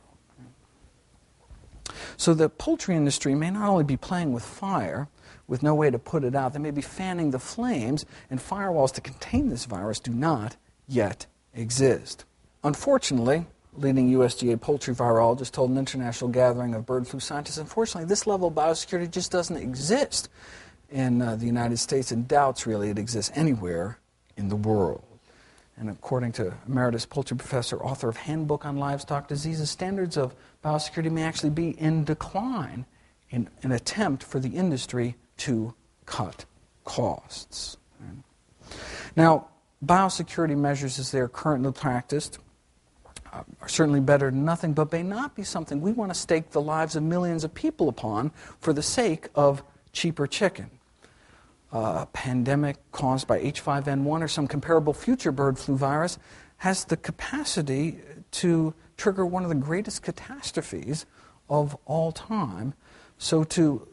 Speaker 2: So the poultry industry may not only be playing with fire, with no way to put it out, they may be fanning the flames, and firewalls to contain this virus do not yet exist. Unfortunately, leading USDA poultry virologist told an international gathering of bird flu scientists, unfortunately, this level of biosecurity just doesn't exist in the United States, and doubts really it exists anywhere in the world. And according to emeritus poultry professor, author of Handbook on Livestock Diseases, standards of biosecurity may actually be in decline in an attempt for the industry to cut costs. Now, biosecurity measures as they are currently practiced are certainly better than nothing, but may not be something we want to stake the lives of millions of people upon for the sake of cheaper chicken. A pandemic caused by H5N1 or some comparable future bird flu virus has the capacity to trigger one of the greatest catastrophes of all time. So to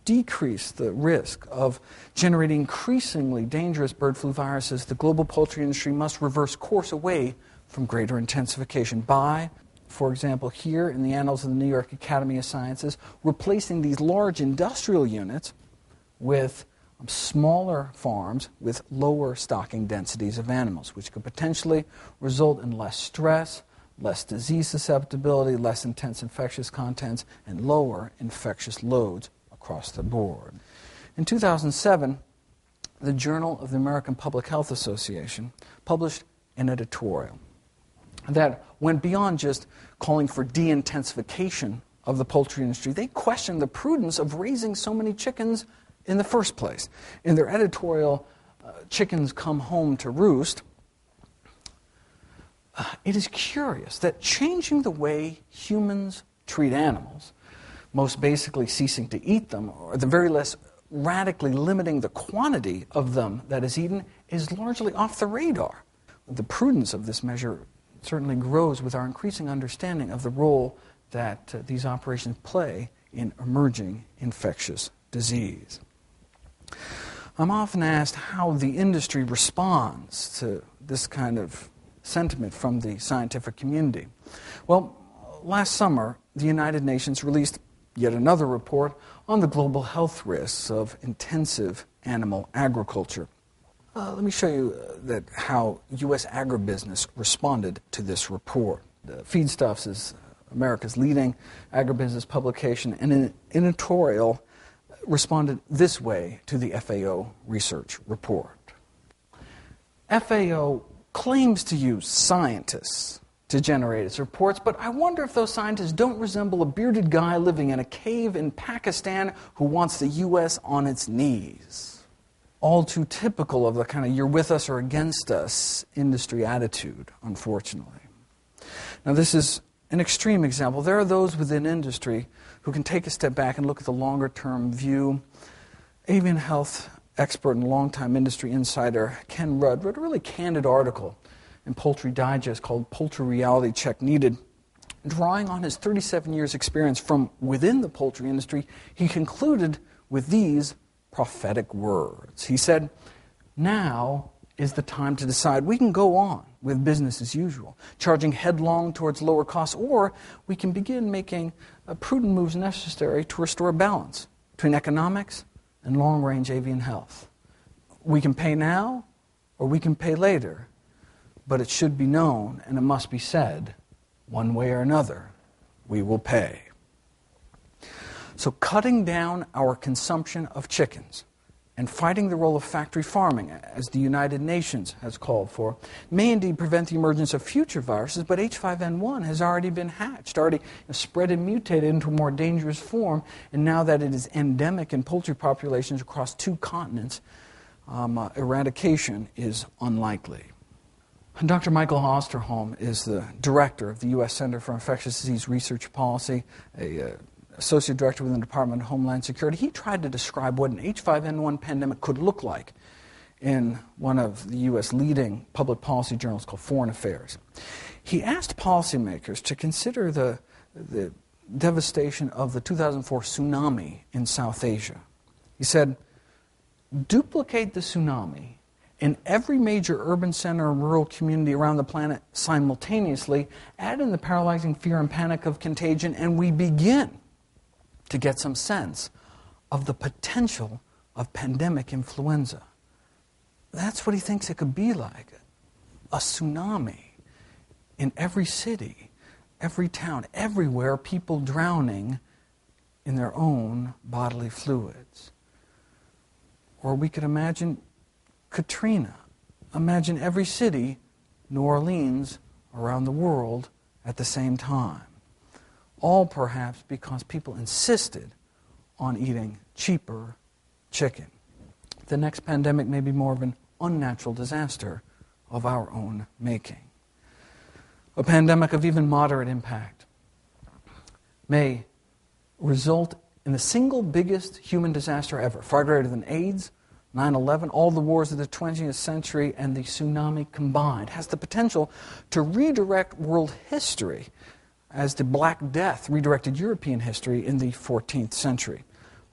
Speaker 2: decrease the risk of generating increasingly dangerous bird flu viruses, the global poultry industry must reverse course away from greater intensification by, for example, here in the Annals of the New York Academy of Sciences, replacing these large industrial units with smaller farms with lower stocking densities of animals, which could potentially result in less stress, less disease susceptibility, less intense infectious contents, and lower infectious loads across the board. In 2007, the Journal of the American Public Health Association published an editorial that went beyond just calling for de-intensification of the poultry industry. They questioned the prudence of raising so many chickens in the first place. In their editorial, Chickens Come Home to Roost, it is curious that changing the way humans treat animals, most basically ceasing to eat them, or at the very least radically limiting the quantity of them that is eaten, is largely off the radar. The prudence of this measure certainly grows with our increasing understanding of the role that these operations play in emerging infectious disease. I'm often asked how the industry responds to this kind of sentiment from the scientific community. Well, last summer, the United Nations released yet another report on the global health risks of intensive animal agriculture. Let me show you how U.S. agribusiness responded to this report. Feedstuffs is America's leading agribusiness publication, and an editorial responded this way to the FAO research report. FAO claims to use scientists to generate its reports, but I wonder if those scientists don't resemble a bearded guy living in a cave in Pakistan who wants the U.S. on its knees. All too typical of the kind of you're with us or against us industry attitude, unfortunately. Now, this is an extreme example. There are those within industry who can take a step back and look at the longer-term view. Avian health expert and longtime industry insider Ken Rudd wrote a really candid article in Poultry Digest called Poultry Reality Check Needed. Drawing on his 37 years' experience from within the poultry industry, he concluded with these prophetic words. He said, "Now is the time to decide. We can go on with business as usual, charging headlong towards lower costs, or we can begin making prudent moves necessary to restore balance between economics and long-range avian health. We can pay now, or we can pay later, but it should be known, and it must be said, one way or another, we will pay." So cutting down our consumption of chickens and fighting the role of factory farming, as the United Nations has called for, may indeed prevent the emergence of future viruses, but H5N1 has already been hatched, already spread and mutated into a more dangerous form, and now that it is endemic in poultry populations across 2 continents, eradication is unlikely. Dr. Michael Osterholm is the director of the U.S. Center for Infectious Disease Research Policy, a associate director within the Department of Homeland Security. He tried to describe what an H5N1 pandemic could look like in one of the U.S. leading public policy journals called Foreign Affairs. He asked policymakers to consider the devastation of the 2004 tsunami in South Asia. He said, duplicate the tsunami in every major urban center and rural community around the planet simultaneously, add in the paralyzing fear and panic of contagion, and we begin to get some sense of the potential of pandemic influenza. That's what he thinks it could be like. A tsunami in every city, every town, everywhere, people drowning in their own bodily fluids. Or we could imagine Katrina. Imagine every city, New Orleans, around the world at the same time. All perhaps because people insisted on eating cheaper chicken. The next pandemic may be more of an unnatural disaster of our own making. A pandemic of even moderate impact may result in the single biggest human disaster ever, far greater than AIDS, 9/11, all the wars of the 20th century, and the tsunami combined. Has the potential to redirect world history as the Black Death redirected European history in the 14th century.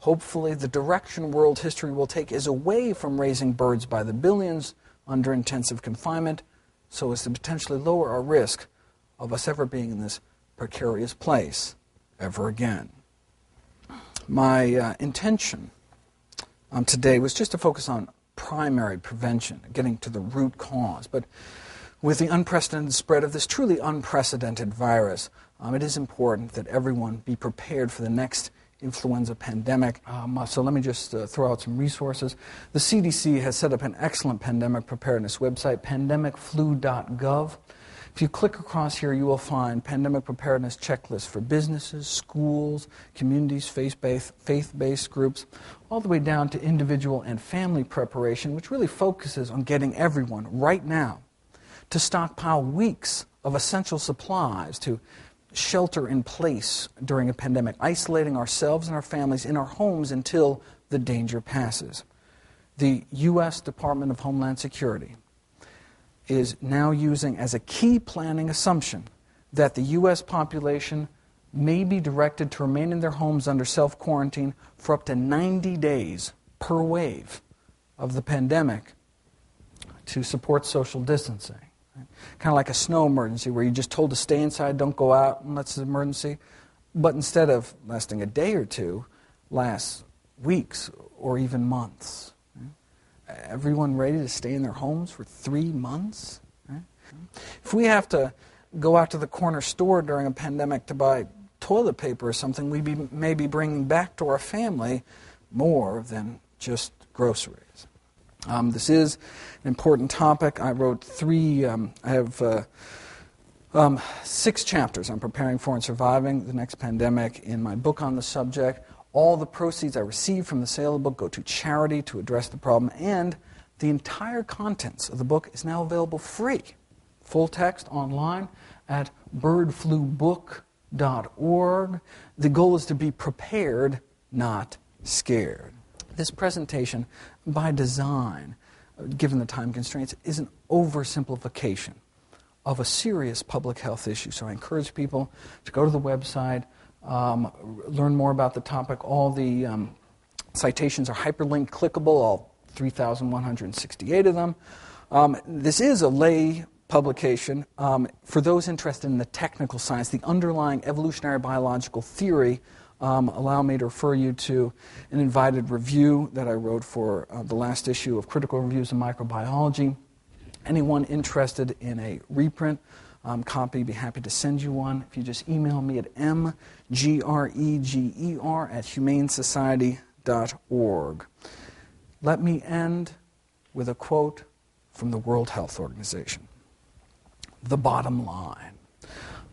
Speaker 2: Hopefully, the direction world history will take is away from raising birds by the billions under intensive confinement, so as to potentially lower our risk of us ever being in this precarious place ever again. My intention today was just to focus on primary prevention, getting to the root cause. But with the unprecedented spread of this truly unprecedented virus, it is important that everyone be prepared for the next influenza pandemic. So let me just throw out some resources. The CDC has set up an excellent pandemic preparedness website, pandemicflu.gov. If you click across here, you will find pandemic preparedness checklists for businesses, schools, communities, faith-based groups, all the way down to individual and family preparation, which really focuses on getting everyone right now to stockpile weeks of essential supplies to shelter in place during a pandemic, isolating ourselves and our families in our homes until the danger passes. The U.S. Department of Homeland Security is now using as a key planning assumption that the U.S. population may be directed to remain in their homes under self-quarantine for up to 90 days per wave of the pandemic to support social distancing. Kind of like a snow emergency where you're just told to stay inside, don't go out unless it's an emergency. But instead of lasting a day or two, lasts weeks or even months. Everyone ready to stay in their homes for 3 months? If we have to go out to the corner store during a pandemic to buy toilet paper or something, we may be bringing back to our family more than just groceries. This is an important topic. I wrote I have 6 chapters on preparing for and surviving the next pandemic in my book on the subject. All the proceeds I receive from the sale of the book go to charity to address the problem, and the entire contents of the book is now available free. Full text online at birdflubook.org. The goal is to be prepared, not scared. This presentation, by design, given the time constraints, is an oversimplification of a serious public health issue. So I encourage people to go to the website, learn more about the topic. All the citations are hyperlinked, clickable, all 3,168 of them. This is a lay publication. For those interested in the technical science, the underlying evolutionary biological theory, allow me to refer you to an invited review that I wrote for the last issue of Critical Reviews in Microbiology. Anyone interested in a reprint copy, be happy to send you one. If you just email me at mgreger@humanesociety.org. Let me end with a quote from the World Health Organization. The bottom line.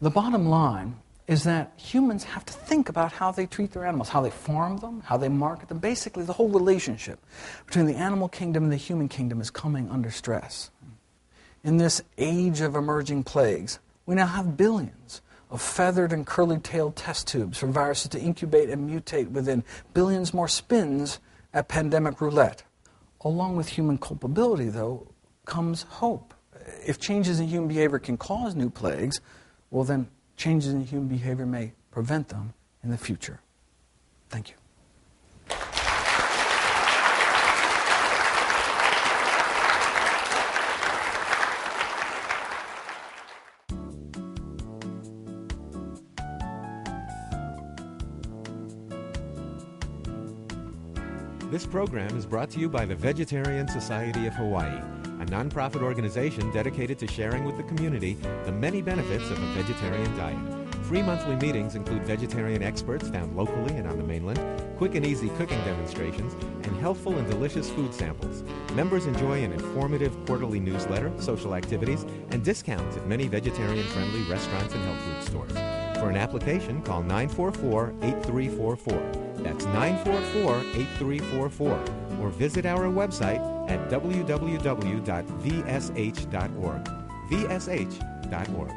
Speaker 2: The bottom line is that humans have to think about how they treat their animals, how they farm them, how they market them. Basically, the whole relationship between the animal kingdom and the human kingdom is coming under stress. In this age of emerging plagues, we now have billions of feathered and curly-tailed test tubes for viruses to incubate and mutate within, billions more spins at pandemic roulette. Along with human culpability, though, comes hope. If changes in human behavior can cause new plagues, well then changes in human behavior may prevent them in the future. Thank you.
Speaker 1: This program is brought to you by the Vegetarian Society of Hawaii, a nonprofit organization dedicated to sharing with the community the many benefits of a vegetarian diet. Free monthly meetings include vegetarian experts found locally and on the mainland, quick and easy cooking demonstrations, and healthful and delicious food samples. Members enjoy an informative quarterly newsletter, social activities, and discounts at many vegetarian-friendly restaurants and health food stores. For an application, call 944-8344. That's 944-8344. Or visit our website at www.vsh.org. vsh.org.